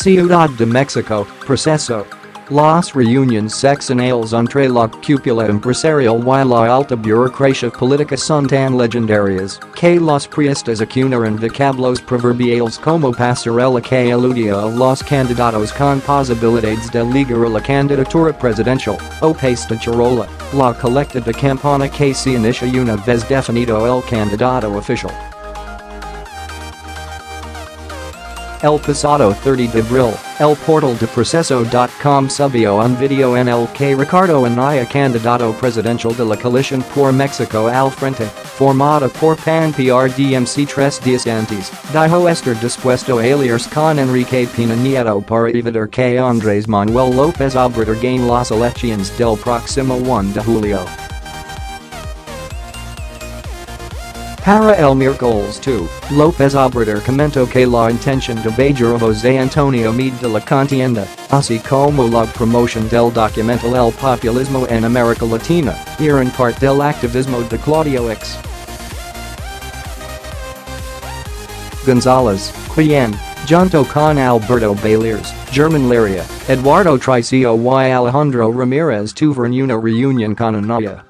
CIUDAD de México, Proceso. Las reuniones sexenales entre la cúpula empresarial y la alta burocracia política son tan legendarias que los priistas acuñaron vocablos proverbiales como pasarela que aludía a los candidatos con posibilidades de ligar a la candidatura presidencial, o pasta charola, la colecta de campana que se inicia una vez definido el candidato oficial. El pasado 30 de abril, el portal de Proceso.com subió un video en el que Ricardo Anaya, candidato presidencial de la coalición Por México al Frente, formada por PAN-PRD-MC 3 días antes, dijo estar dispuesto a aliarse con Enrique Peña Nieto para evitar que Andrés Manuel López Obrador gane las elecciones del próximo 1 de julio. Para el miércoles 2, López Obrador comentó que la intención de beijar a José Antonio Meade de la contienda, así como la promoción del documental El populismo en América Latina, eran parte del activismo de Claudio X.González, quien, junto con Alberto Bailleres, Germán Larrea, Eduardo Tricio y Alejandro Ramírez tuvieron una reunión con Anaya.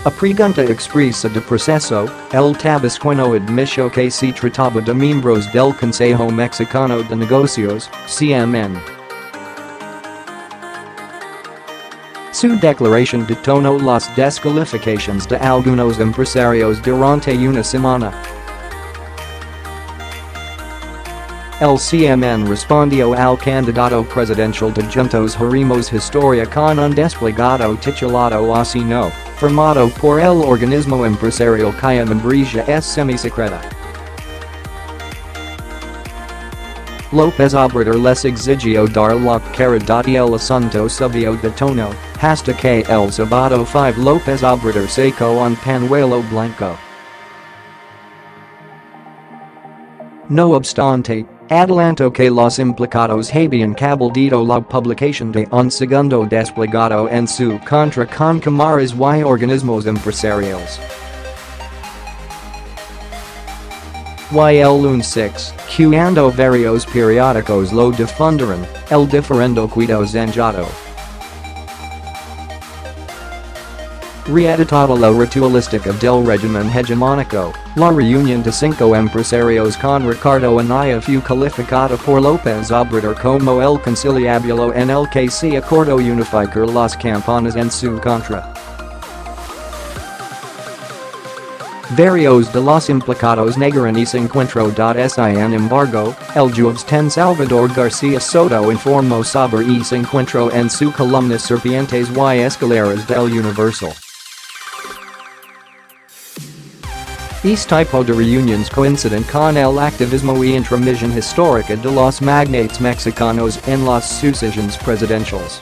A pregunta expresa de Proceso, el tabasqueño admitió que se trataba de miembros del Consejo Mexicano de Negocios, CMN. Su declaración detonó las descalificaciones de algunos empresarios durante una semana. El CMN respondió al candidato presidencial de Juntos Haremos Historia con un desplegado titulado Así No, formado por el organismo empresarial cuya membresía es semisecreta. López Obrador les exigió dar la cara. El asunto subió de tono, hasta que el sábado 5 López Obrador sacó un pañuelo blanco. No obstante, adelantó que los implicados habían cabildado la publicación de un segundo desplegado en su contra con cámaras y organismos empresariales. El lunes 6, cuando varios periódicos lo difundieron, el diferendo quedó zanjado. Reeditada la ritualística del régimen hegemónico, la reunión de 5 empresarios con Ricardo Anaya fue calificada por López Obrador como el conciliábulo en el que se acordó unificar las campanas en su contra. Varios de los implicados negaron ese encuentro. Sin embargo, el jueves 10 Salvador García Soto informó sobre ese encuentro en su columna Serpientes y Escaleras del Universal. Este tipo de reuniones coinciden con el activismo y intromisión histórica de los magnates mexicanos en las sucesiones presidenciales.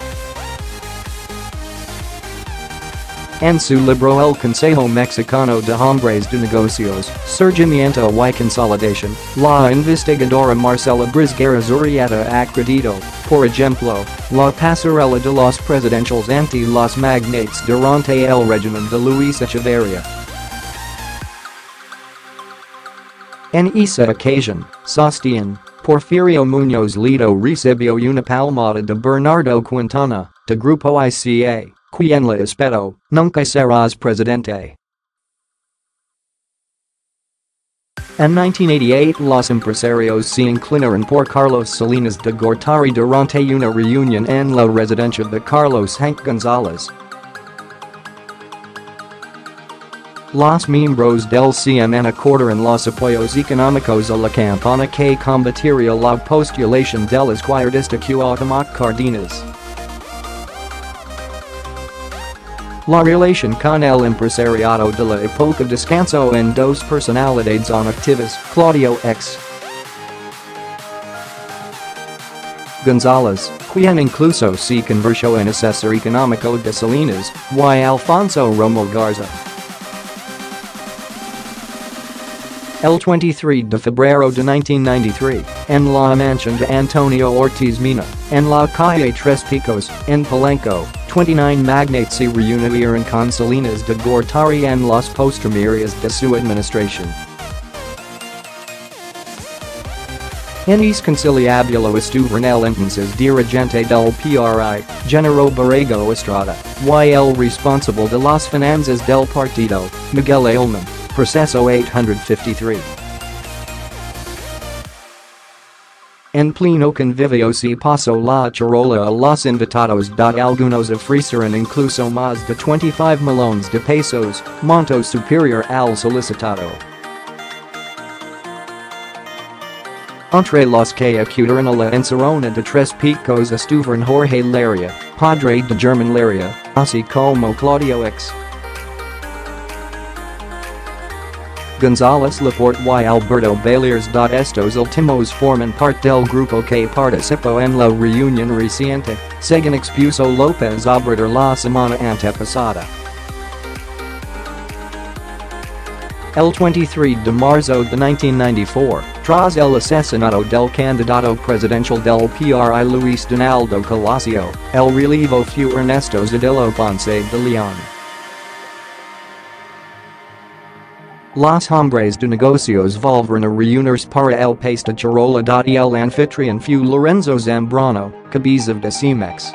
En su libro El Consejo Mexicano de Hombres de Negocios, Surgimiento y Consolidación, la investigadora Marcela Briz Garizurieta acreditó, por ejemplo, la pasarela de los presidenciales ante los magnates durante el régimen de Luis Echeverría. En esa ocasión, sostiene, Porfirio Muñoz Ledo recibió una palmada de Bernardo Quintana, de Grupo ICA, quien le espetó, nunca serás presidente. En 1988 los empresarios se inclinaron por Carlos Salinas de Gortari durante una reunión en la residencia de Carlos Hank González. Los miembros del CMN acordaron los apoyos económicos a la campaña que combatiría la postulación del izquierdista Cuauhtémoc Cárdenas. La relación con el empresariado de la época descansó en 2 personalidades activas, Claudio X.González, quien incluso se convirtió en asesor económico de Salinas, y Alfonso Romo Garza. El 23 de febrero de 1993, en la mansión de Antonio Ortiz Mena, en la calle Tres Picos, en Palenque, 29 magnates se reunieron con Salinas de Gortari en las postrimerías de su administración. Enis conciliábulo estuvo en el entonces dirigente del PRI, Genaro Barrego Estrada, y el responsable de las finanzas del partido, Miguel Ailman, proceso 853. En pleno convivio se pasó la charola a los invitados. Algunos ofrecieron incluso más de 25 millones de pesos, monto superior al solicitado. Entre los que acudieron a la encerrona de Tres Picos estuvieron Jorge Larrea, padre de Germán Larrea, así como Claudio X.González Laporte y Alberto Bailleres. Estos últimos forman parte del grupo que participó en la reunión reciente, según expuso López Obrador la semana antepasada. El 23 de marzo de 1994, tras el asesinato del candidato presidencial del PRI Luis Donaldo Colosio, el relevo fue Ernesto Zedillo Ponce de León. Los hombres de negocios volvieron a reunirse para el pasta charola. El anfitrión fue Lorenzo Zambrano, cabeza de Cemex.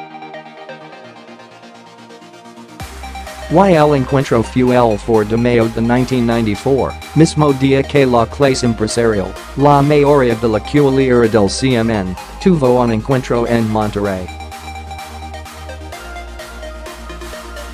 Y el encuentro fue el 4 de mayo de 1994, mismo día que la clase empresarial, la mayoría de la coalición del CMN, tuvo un encuentro en Monterrey.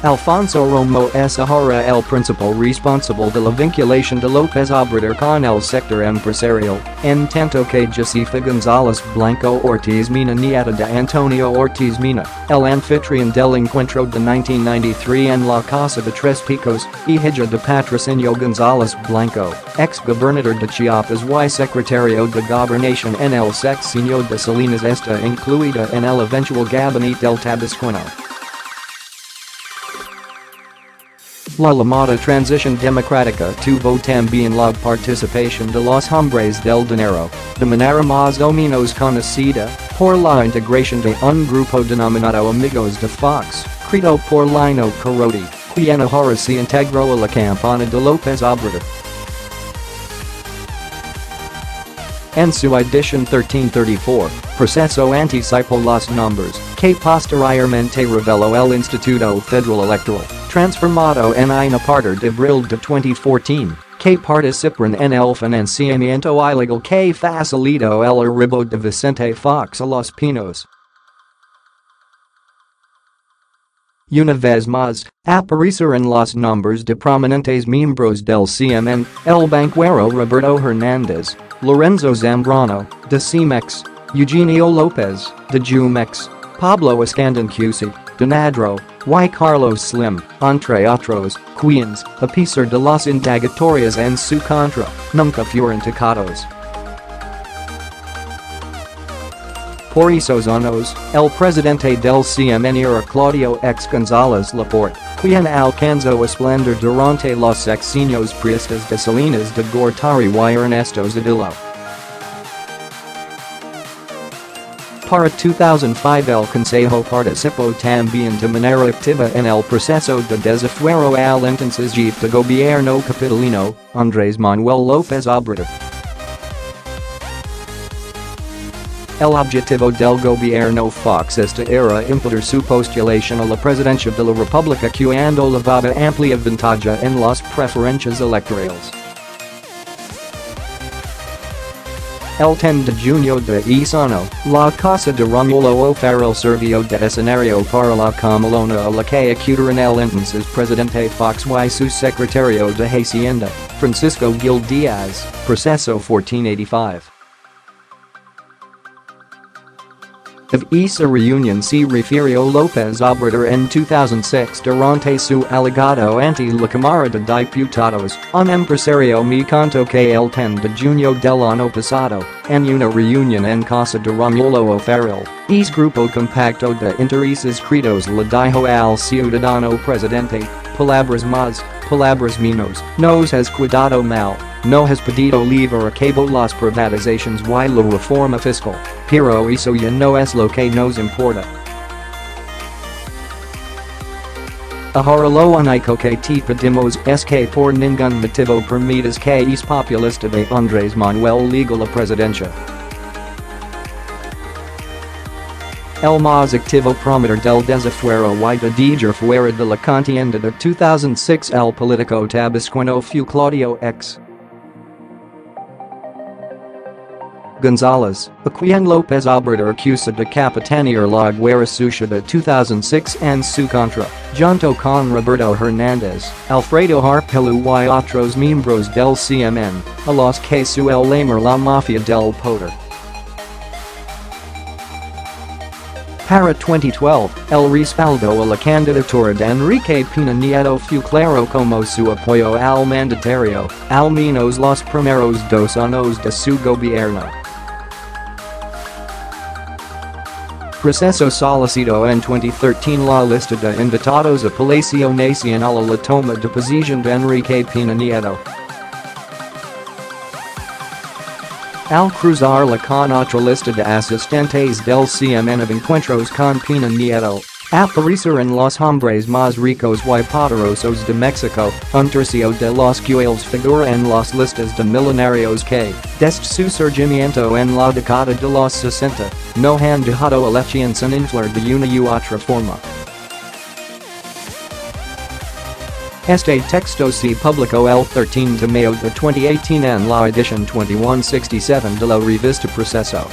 Alfonso Romo es ahora el principal responsable de la vinculación de López Obrador con el sector empresarial, en tanto que Josefa González Blanco Ortiz Mina, nieta de Antonio Ortiz Mina, el anfitrión del encuentro de 1993 en la Casa de Tres Picos, hija de Patrocinio González Blanco, ex-gobernador de Chiapas y secretario de Gobernación en el sexenio de Salinas, está incluida en el eventual gabinete del Tabasqueño. La llamada transición democrática tuvo también la participación de los hombres del dinero, de manera más o menos conocida, por la integración de un grupo denominado Amigos de Fox, creado por Lino Corrodi, quien ahora se integró a la campaña de López Obrador. En su edición 1334, proceso anticipó los nombres, que posteriormente reveló el Instituto Federal Electoral, transformado en INE a partir de abril de 2014, que participaron en el financiamiento ilegal que facilitó el arribo de Vicente Fox a Los Pinos. Una vez más, aparecieron los nombres de prominentes miembros del CMN, el banquero Roberto Hernández, Lorenzo Zambrano, de Cemex, Eugenio López, de Jumex, Pablo Escandancusi, de Nadro, y Carlos Slim, entre otros, quienes, a pesar de las indagatorias en su contra, nunca fueron tocados. Por esos años, el presidente del CMN era Claudio X.González Laporte, quien alcanzó esplendor durante los sexenios priistas de Salinas de Gortari y Ernesto Zedillo. Para 2005 el Consejo participó también de manera activa en el proceso de desafuero al entonces jefe de gobierno capitalino, Andrés Manuel López Obrador. El objetivo del gobierno Foxista era impedir su postulación a la presidencia de la República cuando llevaba amplia ventaja en las preferencias electorales. El 10 de junio de ese año, la casa de Romulo O'Farrell sirvió de escenario para la comilona a la que acudieron el entonces presidente Fox y su secretario de Hacienda, Francisco Gil Díaz, proceso 1485. Of esa reunión se refirió López Obrador en 2006 durante su alegado ante la Cámara de Diputados, un empresario me contó que el 10 de junio del año pasado, en una reunión en casa de Romulo O'Farrell, ese grupo compacto de intereses credos le dijo al ciudadano presidente, palabras más, palabras menos, nos has cuidado mal. No has pedido libre a cabo las privatizaciones y la reforma fiscal, pero eso ya no es lo que nos importa. Ahora lo único que te pedimos es que por ningún motivo permitas que es populista de Andrés Manuel llegue a la presidencia. el más activo promotor del desafuero y de fuera de la contienda de 2006 el político tabasqueño fue Claudio X.González, a quien López Obrador acusa de capitanear la guerra sucia de 2006 en su contra, junto con Roberto Hernández, Alfredo Harpelu y otros miembros del CMN, a los que suele llamar la mafia del poder. Para 2012, el respaldo a la candidatura de Enrique Peña Nieto fue claro como su apoyo al mandatario, al menos los primeros 2 años de su gobierno. Proceso solicitó en 2013 la lista de invitados a Palacio Nacional a la toma de posición de Enrique Peña Nieto. Al cruzarla con otra lista de asistentes del CMN de encuentros con Peña Nieto, aparecieron los hombres más ricos y poderosos de México, un tercio de los cuales figura en las listas de millonarios que, desde su surgimiento en la década de los 60, no han dejado a la nación sin inflar de una u otra forma. Este texto se publicó el 13 de mayo de 2018 en la edición 2167 de la revista Proceso.